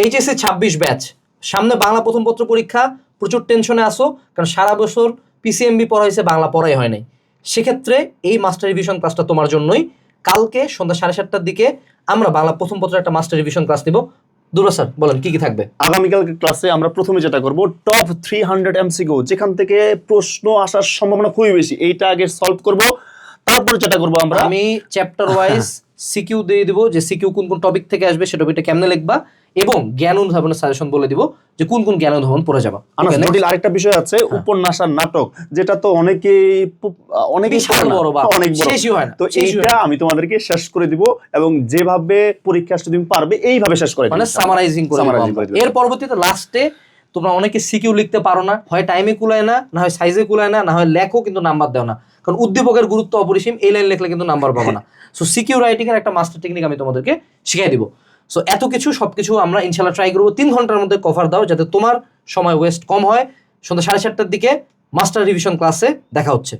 HSC 26 batch, সামনে বাংলা প্রথম পত্র পরীক্ষা, প্রচুর টেনশনে আসো, কারণ সারা বছর পিসিএমবি পড়া হয়েছে, বাংলা পড়াই হয় নাই। সেক্ষেত্রে এই মাস্টার রিভিশন ক্লাসটা তোমার জন্যই। কালকে সন্ধ্যা 7:30টার দিকে আমরা বাংলা প্রথম পত্রের একটা মাস্টার রিভিশন ক্লাস নিব। দুর্বা স্যার বলেন কি কি থাকবে? আগামীকালকে ক্লাসে আমরা প্রথমে যেটা করব, টপ 300 এমসিকিউ যেখান থেকে প্রশ্ন আসার সম্ভাবনা খুবই বেশি, এইটা আগে সলভ করব। তারপর যেটা করব আমরা, আমি চ্যাপ্টার ওয়াইজ সিকিউ দিয়ে দিব, যে সিকিউ কোন কোন টপিক থেকে আসবে, সে টপিকটা কেমনে লিখবা, এবং জ্ঞান অনুধাবনের সাজেশন বলে দিব যে কোন কোন জ্ঞান অনুধাবন পড়ে যাবা। জটিল আরেকটা বিষয় আছে, উপন্যাস আর নাটক, যেটা তো অনেকেই বড় বা অনেক বড়, শেষই হয় না। তো এইটা আমি তোমাদেরকে শেষ করে দিব, এবং যেভাবে পরীক্ষা আসলে তুমি পারবে এইভাবে শেষ করে মানে সামারাইজিং করে দিব। এর পরবর্তীতে লাস্টে তোমরা অনেকে সিকিউ লিখতে পারো না, হয় টাইমে কুলায় না, না হয় সাইজে কুলায় না, না হয় লেখো কিন্তু নাম্বার দাও না, কারণ উদ্দীপকের গুরুত্ব অপরিসীম, এই লাইন লিখলে কিন্তু নাম্বার পাবো না। সো সিকিউ রাইটিং এর একটা মাস্টার টেকনিক আমি তোমাদেরকে শিখাই দিব। সো এত কিছু সবকিছু আমরা ইনশাল্লাহ ট্রাই করবো 3 ঘন্টার মধ্যে কভার দাও, যাতে তোমার সময় ওয়েস্ট কম হয়। সন্ধ্যা 7:30টার দিকে মাস্টার রিভিশন ক্লাসে দেখা হচ্ছে।